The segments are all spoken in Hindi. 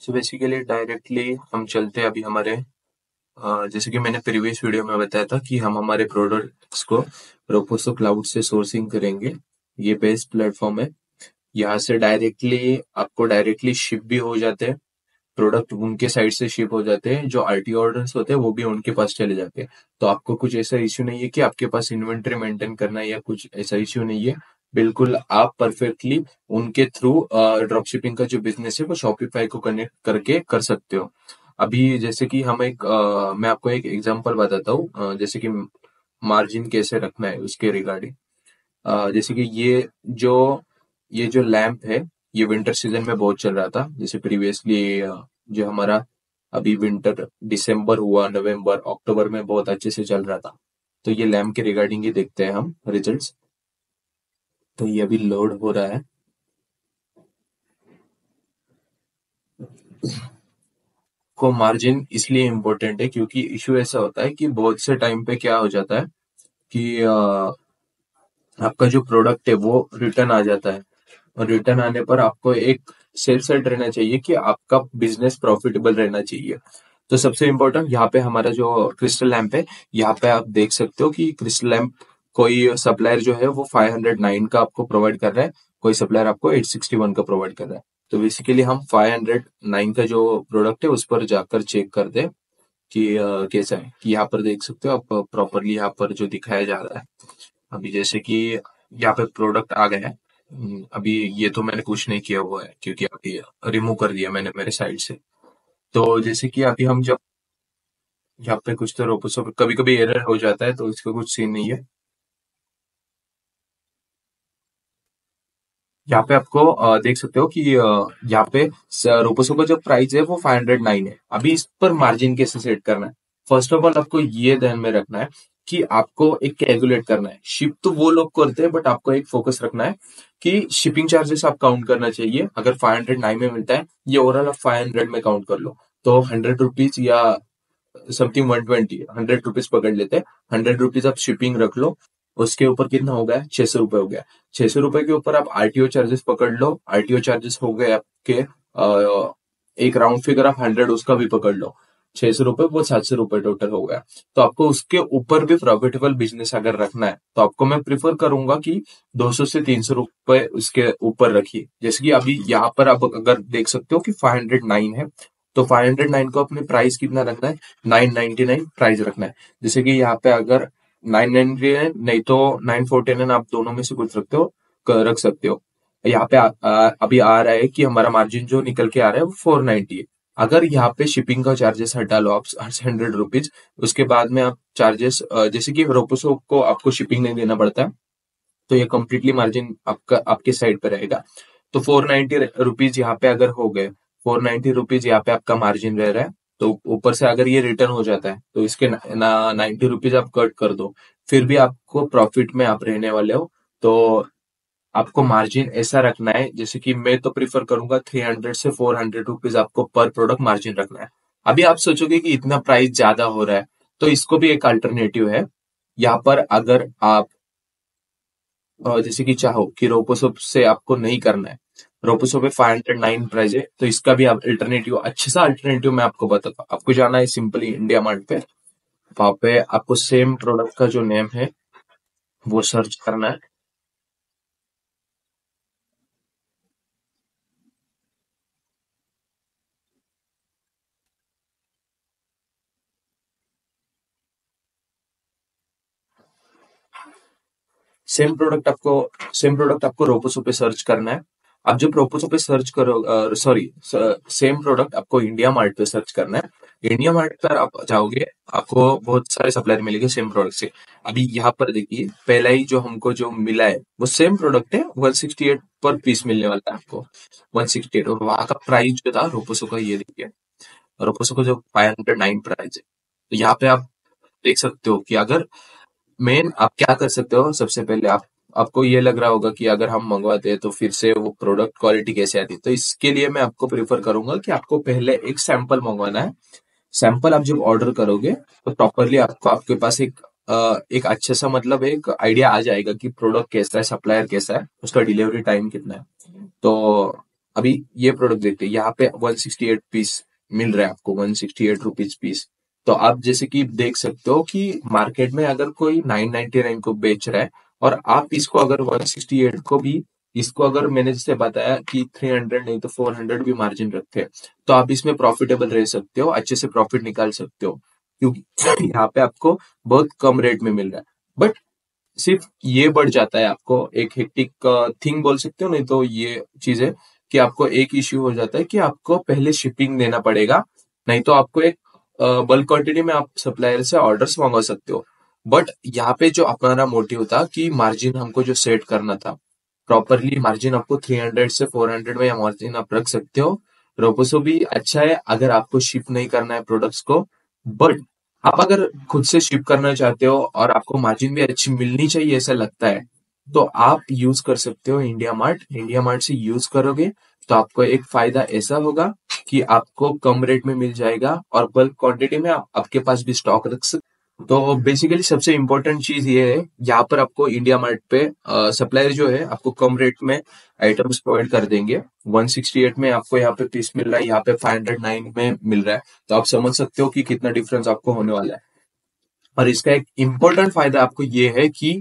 सो बेसिकली डायरेक्टली हम चलते हैं अभी हमारे जैसे कि मैंने प्रीवियस वीडियो में बताया था कि हम हमारे प्रोडक्ट्स को रोपोसो क्लाउड से सोर्सिंग करेंगे। ये बेस्ट प्लेटफॉर्म है। यहाँ से डायरेक्टली आपको डायरेक्टली शिप भी हो जाते हैं। प्रोडक्ट उनके साइड से शिप हो जाते हैं। जो आरटी ऑर्डर्स होते हैं वो भी उनके पास चले जाते हैं। तो आपको कुछ ऐसा इश्यू नहीं है कि आपके पास इन्वेंटरी मेंटेन करना है या कुछ ऐसा इश्यू नहीं है। बिल्कुल आप परफेक्टली उनके थ्रू ड्रॉप शिपिंग का जो बिजनेस है वो शॉपिफाई को कनेक्ट करके कर सकते हो। अभी जैसे कि मैं आपको एक एग्जांपल बताता हूँ, जैसे कि मार्जिन कैसे रखना है उसके रिगार्डिंग। जैसे कि ये जो लैंप है, ये विंटर सीजन में बहुत चल रहा था। जैसे प्रीवियसली जो हमारा अभी विंटर दिसंबर हुआ, नवंबर अक्टूबर में बहुत अच्छे से चल रहा था। तो ये लैंप के रिगार्डिंग ही देखते हैं हम रिजल्ट्स। तो ये अभी लोड हो रहा है। को मार्जिन इसलिए इम्पोर्टेंट है क्योंकि इशू ऐसा होता है कि बहुत से टाइम पे क्या हो जाता है कि आपका जो प्रोडक्ट है वो रिटर्न आ जाता है। और रिटर्न आने पर आपको एक सेफ साइड रहना चाहिए कि आपका बिजनेस प्रॉफिटेबल रहना चाहिए। तो सबसे इम्पोर्टेंट यहाँ पे हमारा जो क्रिस्टल लैंप है, यहाँ पे आप देख सकते हो कि क्रिस्टल लैंप कोई सप्लायर जो है वो 509 का आपको प्रोवाइड कर रहा है, कोई सप्लायर आपको 861 का प्रोवाइड कर रहा है। तो बेसिकली हम 509 का जो प्रोडक्ट है उस पर जाकर चेक कर दे कि कैसा है। कि यहाँ पर देख सकते हो आप प्रॉपरली, यहाँ पर जो दिखाया जा रहा है अभी, जैसे कि यहाँ पे प्रोडक्ट आ गया है। अभी ये तो मैंने कुछ नहीं किया हुआ है क्योंकि अभी रिमूव कर दिया मैंने मेरे साइड से। तो जैसे कि अभी हम जब यहाँ पे कुछ तो रोपोसो कभी कभी एरर हो जाता है, तो इसका कुछ सीन नहीं है। यहाँ पे आपको देख सकते हो कि यहाँ पे रोपोसो का जो प्राइस है वो 509 है। अभी इस पर मार्जिन कैसे सेट करना है, फर्स्ट ऑफ ऑल आपको ये ध्यान में रखना है कि आपको एक कैलकुलेट करना है। शिप तो वो लोग करते हैं, बट आपको एक फोकस रखना है कि शिपिंग चार्जेस आप काउंट करना चाहिए। अगर 509 में मिलता है, ये ओवरऑल आप 500 में काउंट कर लो। तो 100 रुपीज या समथिंग 120, 100 रुपीज पकड़ लेते हैं। 100 रुपीज आप शिपिंग रख लो। उसके ऊपर कितना हो गया, 600 रुपए हो गया। 600 रुपए के ऊपर आप आरटीओ चार्जेस पकड़ लो। आरटीओ चार्जेस हो गए आपके एक राउंड फिगर आप 100 उसका भी पकड़ लो। 600 रुपए वो 700 रुपए टोटल हो गया। तो आपको उसके ऊपर भी प्रॉफिटेबल बिजनेस अगर रखना है तो आपको मैं प्रिफर करूंगा कि 200 से 300 रुपए उसके ऊपर रखिए। जैसे कि अभी यहाँ पर आप अगर देख सकते हो कि 509 है, तो 509 को अपने प्राइस कितना रखना है, 999 प्राइस रखना है। जैसे कि यहाँ पे अगर 999 नहीं तो 949 आप दोनों में से कुछ रखते हो, रख सकते हो। यहाँ पे अभी आ रहा है कि हमारा मार्जिन जो निकल के आ रहा है वो 490 है। अगर यहाँ पे शिपिंग का चार्जेस हटा लो आप 100 रुपीज, उसके बाद में आप चार्जेस जैसे कि रोपोसो को आपको शिपिंग नहीं देना पड़ता है, तो ये कंप्लीटली मार्जिन आपका आपके साइड पे रहेगा। तो 490 रुपीज यहाँ पे अगर हो गए, 490 रुपीज यहाँ पे आपका मार्जिन रह रहा है। तो ऊपर से अगर ये रिटर्न हो जाता है तो इसके 90 रुपीज आप कट कर दो, फिर भी आपको प्रॉफिट में आप रहने वाले हो। तो आपको मार्जिन ऐसा रखना है, जैसे कि मैं तो प्रिफर करूंगा 300 से 400 रुपीज आपको पर प्रोडक्ट मार्जिन रखना है। अभी आप सोचोगे कि इतना प्राइस ज्यादा हो रहा है, तो इसको भी एक अल्टरनेटिव है। यहाँ पर अगर आप जैसे कि चाहो कि रोपोसो से आपको नहीं करना है, रोपोसो पे 509 प्राइस है, तो इसका भी आप अल्टरनेटिव, अच्छा सा अल्टरनेटिव मैं आपको बताता हूँ। आपको जाना है सिंपली इंडिया मार्ट पे। वहां पे आपको सेम प्रोडक्ट का जो नेम है वो सर्च करना है। सेम प्रोडक्ट आपको सेम प्रोडक्ट आपको रोपोसो पे सर्च करना है। आप जब रोपोसो पे सर्च करो, सॉरी, सेम प्रोडक्ट आपको इंडिया मार्ट पे सर्च करना है। इंडिया मार्ट पर आप जाओगे, आपको बहुत सारे सप्लायर मिलेंगे सेम प्रोडक्ट से। अभी यहाँ पर देखिए, पहला ही जो हमको जो मिला है वो सेम प्रोडक्ट है, 168 पर पीस मिलने वाला है आपको, 168। और वहां का प्राइस जो था रोपोसो का, ये देखिए रोपोसो का जो 509 प्राइस है। तो यहाँ पे आप देख सकते हो कि अगर मेन आप क्या कर सकते हो, सबसे पहले आपको ये लग रहा होगा कि अगर हम मंगवाते हैं तो फिर से वो प्रोडक्ट क्वालिटी कैसे आती है। तो इसके लिए मैं आपको प्रेफर करूंगा कि आपको पहले एक सैंपल मंगवाना है। सैंपल आप जब ऑर्डर करोगे तो प्रॉपरली आपको आपके पास एक अच्छा सा मतलब एक आइडिया आ जाएगा कि प्रोडक्ट कैसा है, सप्लायर कैसा है, उसका डिलीवरी टाइम कितना है। तो अभी ये प्रोडक्ट देखते हैं, यहाँ पे 168 पीस मिल रहा है आपको, 168 रुपीज पीस। तो आप जैसे कि देख सकते हो कि मार्केट में अगर कोई 999 को बेच रहा है और आप इसको अगर 168 को भी, इसको अगर मैंने जैसे बताया कि 300 नहीं तो 400 भी मार्जिन रखते हैं, तो आप इसमें प्रॉफिटेबल रह सकते हो, अच्छे से प्रॉफिट निकाल सकते हो, क्योंकि यहाँ पे आपको बहुत कम रेट में मिल रहा है। बट सिर्फ ये बढ़ जाता है, आपको एक हेक्टिक थिंग बोल सकते हो, नहीं तो ये चीज है कि आपको एक इश्यू हो जाता है कि आपको पहले शिपिंग देना पड़ेगा, नहीं तो आपको एक बल्क क्वांटिटी में आप सप्लायर से ऑर्डर्स मंगवा सकते हो। बट यहाँ पे जो हमारा मोटिव था कि मार्जिन हमको जो सेट करना था प्रॉपरली, मार्जिन आपको 300 से 400 में मार्जिन आप रख सकते हो। रोपोसो भी अच्छा है अगर आपको शिप नहीं करना है प्रोडक्ट्स को। बट आप अगर खुद से शिप करना चाहते हो और आपको मार्जिन भी अच्छी मिलनी चाहिए ऐसा लगता है, तो आप यूज कर सकते हो इंडिया मार्ट। इंडिया मार्ट से यूज करोगे तो आपको एक फायदा ऐसा होगा कि आपको कम रेट में मिल जाएगा और बल्क क्वांटिटी में आपके पास भी स्टॉक रख सकते। तो बेसिकली सबसे इम्पोर्टेंट चीज ये है, यहाँ पर आपको इंडिया मार्ट पे सप्लायर जो है आपको कम रेट में आइटम्स प्रोवाइड कर देंगे। 168 में आपको यहाँ पे पीस मिल रहा है, यहाँ पे 509 में मिल रहा है, तो आप समझ सकते हो कि कितना डिफरेंस आपको होने वाला है। और इसका एक इम्पोर्टेंट फायदा आपको ये है कि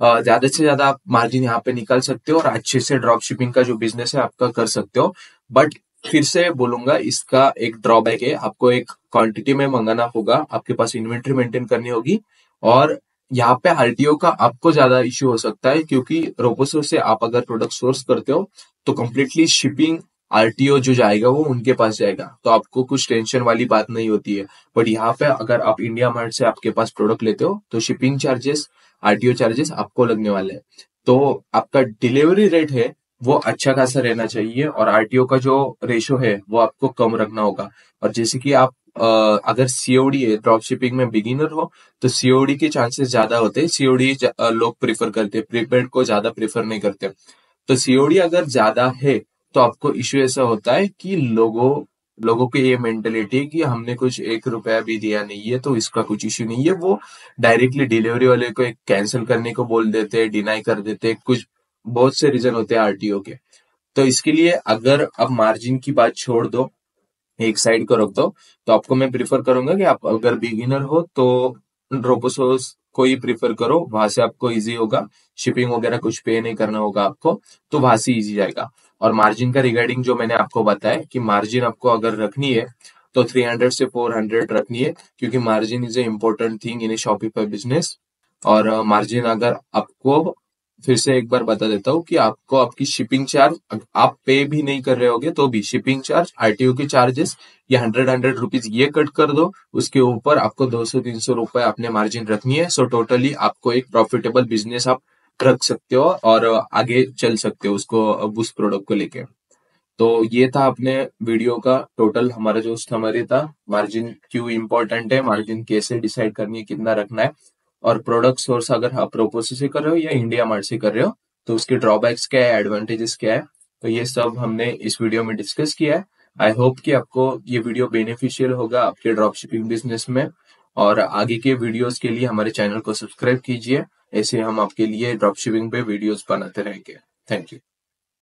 ज्यादा से ज्यादा आप मार्जिन यहाँ पे निकाल सकते हो और अच्छे से ड्रॉप शिपिंग का जो बिजनेस है आपका कर सकते हो। बट फिर से बोलूंगा, इसका एक ड्रॉबैक है, आपको एक क्वांटिटी में मंगाना होगा, आपके पास इन्वेंट्री मेंटेन करनी होगी, और यहाँ पे आरटीओ का आपको ज्यादा इश्यू हो सकता है, क्योंकि रोबोसो से आप अगर प्रोडक्ट सोर्स करते हो तो कंप्लीटली शिपिंग आरटीओ जो जाएगा वो उनके पास जाएगा, तो आपको कुछ टेंशन वाली बात नहीं होती है। बट यहाँ पे अगर आप इंडिया मार्ट से आपके पास प्रोडक्ट लेते हो तो शिपिंग चार्जेस, आरटीओ चार्जेस आपको लगने वाले हैं। तो आपका डिलीवरी रेट है वो अच्छा खासा रहना चाहिए, और आरटीओ का जो रेशो है वो आपको कम रखना होगा। और जैसे कि आप अगर सीओडी है, ड्रॉप शिपिंग में बिगिनर हो, तो सीओडी के चांसेस ज्यादा होते हैं। सीओडी लोग प्रीफर करते हैं, प्रीपेड को ज्यादा प्रीफर नहीं करते। तो सीओडी अगर ज्यादा है तो आपको इश्यू ऐसा होता है कि लोगों लोगों की ये मेंटेलिटी है कि हमने कुछ 1 रुपया भी दिया नहीं है तो इसका कुछ इश्यू नहीं है, वो डायरेक्टली डिलीवरी वाले को एक कैंसिल करने को बोल देते हैं, डिनाई कर देते हैं, कुछ बहुत से रीजन होते हैं आरटीओ के। तो इसके लिए अगर आप मार्जिन की बात छोड़ दो, एक साइड को रख दो, तो आपको मैं प्रिफर करूंगा कि आप अगर बिगिनर हो तो रोबोसोस को ही प्रिफर करो, वहां से आपको इजी होगा, शिपिंग वगैरह कुछ पे नहीं करना होगा आपको, तो वहां से इजी जाएगा। और मार्जिन का रिगार्डिंग जो मैंने आपको बताया कि मार्जिन आपको अगर रखनी है तो 300 से 400 रखनी है, क्योंकि margin is a important thing in A Shopify business. और मार्जिन अगर आपको, फिर से एक बार बता देता हूँ कि आपको आपकी शिपिंग चार्ज आप पे भी नहीं कर रहे होगे तो भी शिपिंग चार्ज, आरटीओ के चार्जेस, ये 100 रुपीज ये कट कर दो, उसके ऊपर आपको 200-300 रुपए अपने मार्जिन रखनी है। सो टोटली आपको एक प्रॉफिटेबल बिजनेस आप रख सकते हो और आगे चल सकते हो उसको, उस प्रोडक्ट को लेके। तो ये था अपने वीडियो का टोटल हमारा जो समरी था, मार्जिन क्यों इंपॉर्टेंट है, मार्जिन कैसे डिसाइड करनी है, कितना रखना है, और प्रोडक्ट सोर्स अगर आप प्रोपोसो से कर रहे हो या इंडिया मार्ट से कर रहे हो तो उसके ड्रॉबैक्स क्या है, एडवांटेजेस क्या है, तो ये सब हमने इस वीडियो में डिस्कस किया है। आई होप कि आपको ये वीडियो बेनिफिशियल होगा आपके ड्रॉप शिपिंग बिजनेस में। और आगे के वीडियोस के लिए हमारे चैनल को सब्सक्राइब कीजिए, ऐसे हम आपके लिए ड्रॉप शिपिंग पे वीडियोस बनाते रहेंगे। Thank you.